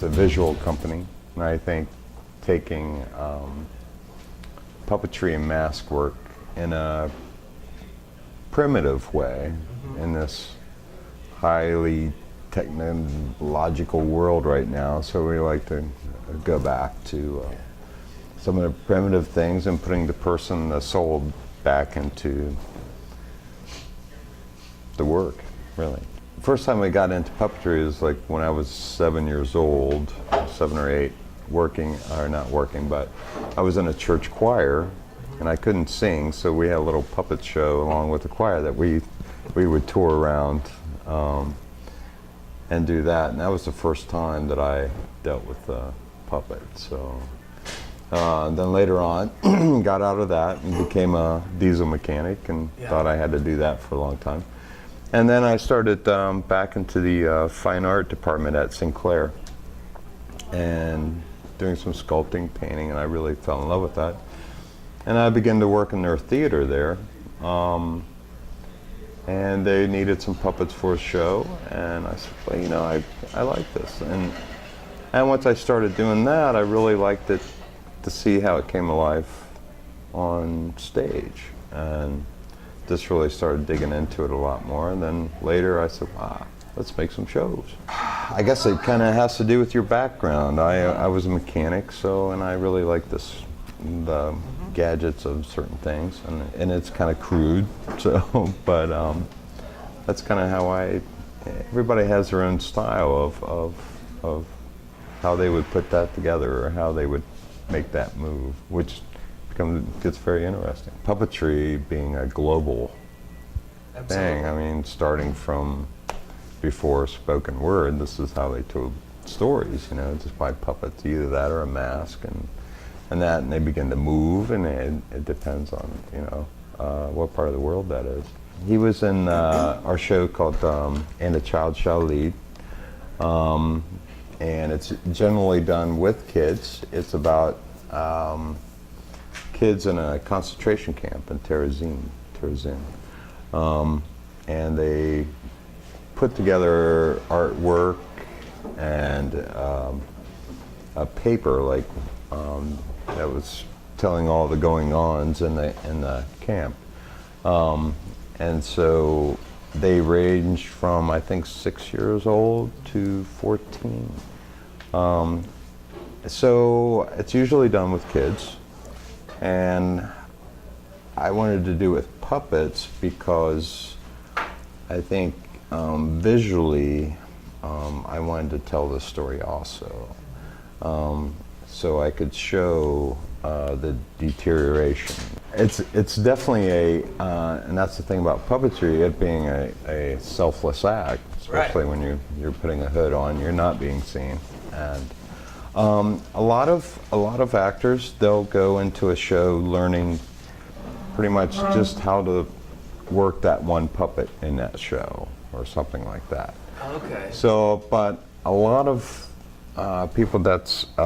a visual company, and I think taking puppetry and mask work in a primitive way in this highly technological world right now, so we like to go back to some of the primitive things and putting the person, the soul, back into the work, really. The first time we got into puppetry was like when I was 7 years old, 7 or 8, working, or not working, but I was in a church choir and I couldn't sing, so we had a little puppet show along with the choir that we would tour around and do that, and that was the first time that I dealt with puppets. So then later on, got out of that and became a diesel mechanic, and thought I had to do that for a long time. And then I started back into the fine art department at Sinclair, and doing some sculpting, painting, and I really fell in love with that. And I began to work in their theater there. And they needed some puppets for a show, and I said, well, you know, I like this. And once I started doing that, I really liked it to see how it came alive on stage, and just really started digging into it a lot more. And then later I said, wow, let's make some shows. I guess it kind of has to do with your background. I was a mechanic, so, and I really like the gadgets of certain things, and it's kind of crude, so, but that's kind of how everybody has their own style of how they would put that together, or how they would make that move, which gets very interesting. Puppetry being a global thing, I mean, starting from before spoken word, this is how they told stories, you know, just by puppets, either that or a mask, and they begin to move, and it depends on, you know, what part of the world that is. He was in our show called And a Child Shall Lead, and it's generally done with kids. It's about kids in a concentration camp in Terezin. And they put together artwork and a paper, like, that was telling all the going-ons in the camp. And so they ranged from, I think, 6 years old to 14. So it's usually done with kids. And I wanted to do with puppets because I think visually I wanted to tell the story also. So I could show the deterioration. It's definitely and that's the thing about puppetry, it being a selfless act, especially when you're putting a hood on, you're not being seen. And a lot of actors, they'll go into a show learning pretty much just how to work that one puppet in that show, or something like that. Okay. So, but a lot of a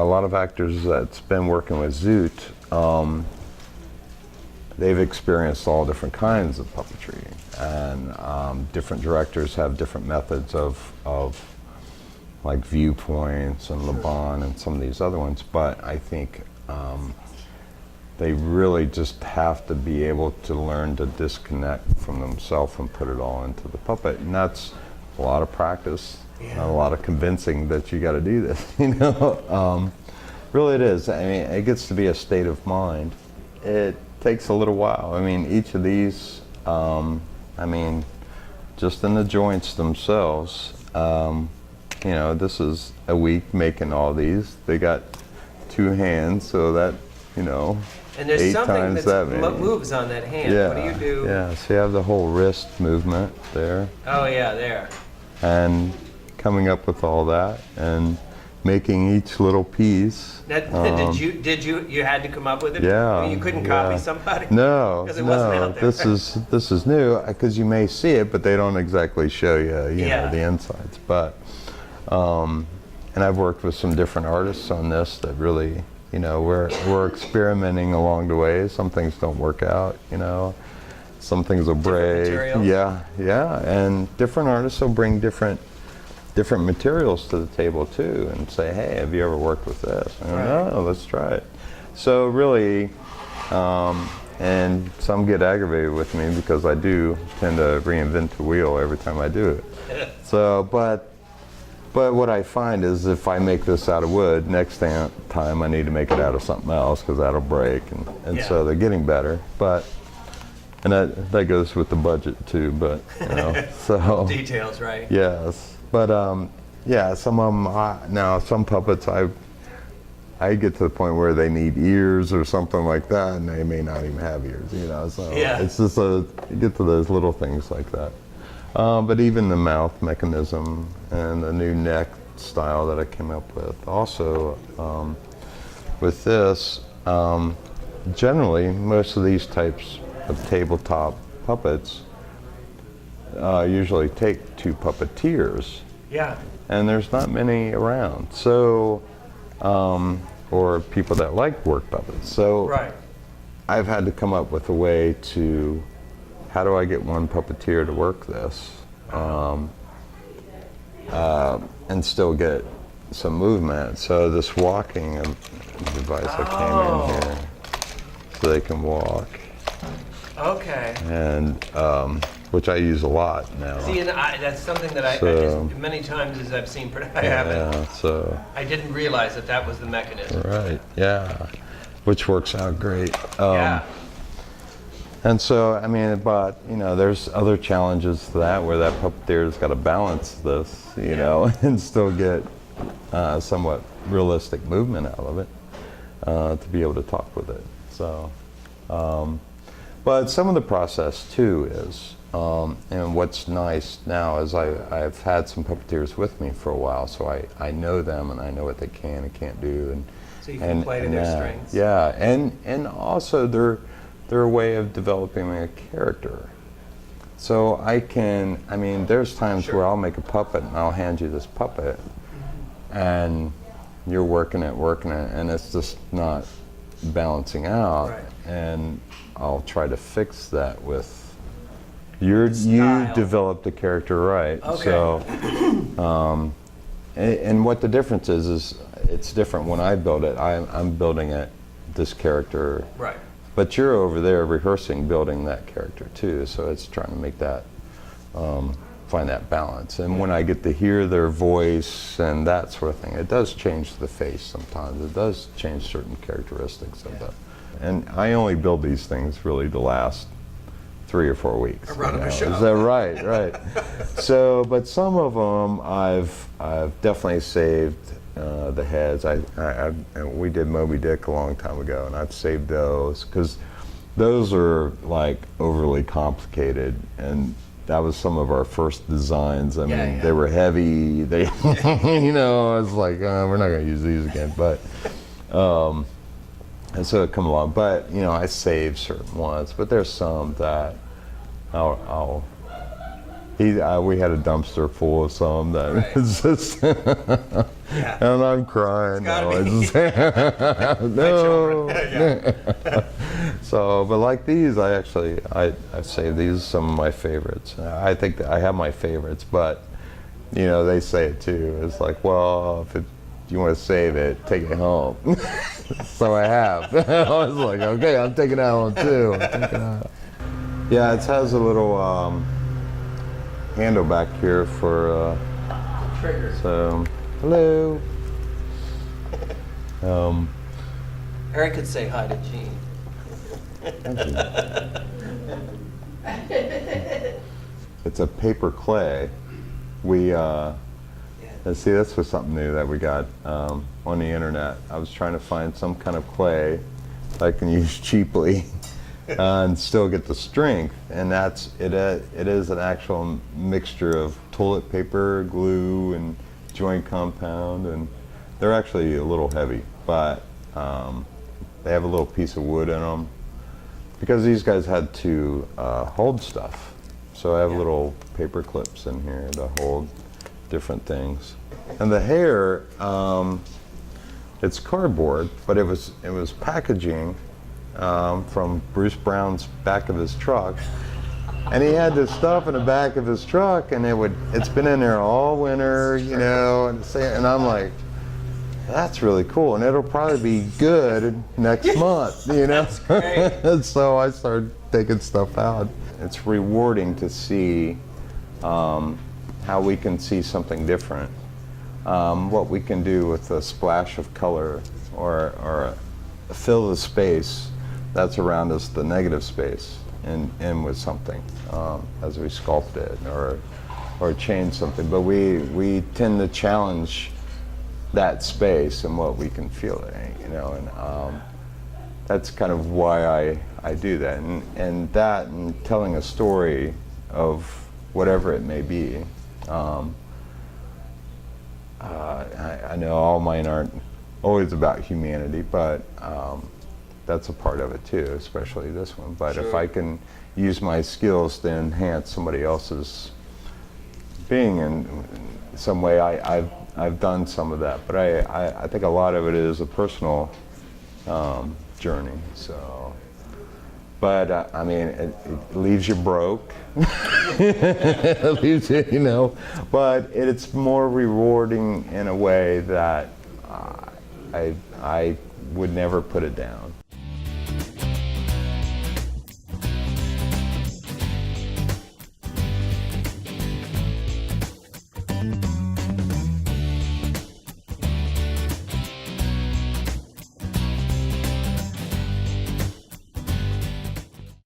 lot of actors that's been working with Zoot, they've experienced all different kinds of puppetry, and different directors have different methods of like Viewpoints and Le Bon and some of these other ones, but I think they really just have to be able to learn to disconnect from themselves and put it all into the puppet, and that's a lot of practice. And a lot of convincing that you got to do this, you know. Really it is. I mean, it gets to be a state of mind. It takes a little while. I mean, each of these, I mean, just in the joints themselves, you know, this is a week making all these. They got 2 hands, so that, you know, and there's 8 something times that that moves on that hand. Yeah, what do you do? Yeah, so you have the whole wrist movement there. Oh yeah, there. And coming up with all that and making each little piece. Did you had to come up with it? Yeah. I mean, you couldn't copy somebody? No, because it wasn't out there. This is new, because you may see it, but they don't exactly show you, you know, the insides. But and I've worked with some different artists on this that really, you know, we're experimenting along the way. Some things don't work out, you know. Some things will break. Yeah, and different artists will bring different different materials to the table too, and say, hey, have you ever worked with this? And no, let's try it. So really, and some get aggravated with me because I do tend to reinvent the wheel every time I do it. So, but what I find is if I make this out of wood, next time I need to make it out of something else because that'll break, and so they're getting better. But and that goes with the budget too. But so details, right? Yes, but yeah, some of them now some puppets I get to the point where they need ears or something like that, and they may not even have ears, So it's just you get to those little things like that. But even the mouth mechanism and the new neck style that I came up with. Also, with this, generally most of these types of tabletop puppets usually take 2 puppeteers. Yeah. And there's not many around. So. Or people that like work puppets. So I've had to come up with a way to, how do I get one puppeteer to work this and still get some movement? So this walking device that came in here, so they can walk. Okay. And which I use a lot now. See, and that's something that I just, many times as I've seen, I haven't. So I didn't realize that was the mechanism. Right. Yeah. Which works out great. Yeah. And so, I mean, but there's other challenges to that where that puppeteer's got to balance this, and still get somewhat realistic movement out of it to be able to talk with it. So, but some of the process too is, and what's nice now is I've had some puppeteers with me for a while, so I know them and I know what they can and can't do, and so you can play to their strengths. Yeah, and also they're a way of developing a character. So there's times where I'll make a puppet and I'll hand you this puppet, and you're working it, and it's just not balancing out, and I'll try to fix that with you developed the character right. Okay. So and what the difference is it's different when I build it. I'm building it, this character, right, but you're over there rehearsing building that character too, so it's trying to make that find that balance. And when I get to hear their voice and that sort of thing, it does change the face sometimes. It does change certain characteristics of that. And I only build these things really to last 3 or 4 weeks. A run of a show. Is that right? Right. So, but some of them I've definitely saved the heads. We did Moby Dick a long time ago, and I've saved those because those are like overly complicated, and that was some of our first designs. I mean, they were heavy. They, I was like, we're not going to use these again. But, and so it come along. But I saved certain ones. But there's some that we had a dumpster full of some that it's just, and I'm crying. No. So, but like these, I saved these as some of my favorites. I think that I have my favorites, but they say it too. It's like, well, if you want to save it, take it home. So I have. I was like, okay, I'm taking that one too. Yeah, it has a little handle back here for trigger. So, hello. Eric could say hi to Gene. Thank you. It's a paper clay. Let's see, this was something new that we got on the internet. I was trying to find some kind of clay that I can use cheaply and still get the strength, and it is an actual mixture of toilet paper, glue, and joint compound, and they're actually a little heavy, but they have a little piece of wood in them because these guys had to hold stuff. So I have little paper clips in here to hold different things. And the hair, it's cardboard, but it was packaging from Bruce Brown's back of his truck, And he had this stuff in the back of his truck, and it's been in there all winter, you know, and I'm like, that's really cool, and it'll probably be good next month, you know. That's great. And so I started taking stuff out. It's rewarding to see how we can see something different, what we can do with a splash of color, or fill the space that's around us, the negative space, and with something as we sculpt it or change something. But we tend to challenge that space and what we can feel it, you know, and that's kind of why I do that, and telling a story of whatever it may be. I know all mine aren't always about humanity, but that's a part of it too, especially this one. But if I can use my skills to enhance somebody else's being in some way, I've done some of that. But I think a lot of it is a personal journey. So, but I mean, it leaves you broke. It leaves you, you know. But it's more rewarding in a way that I would never put it down.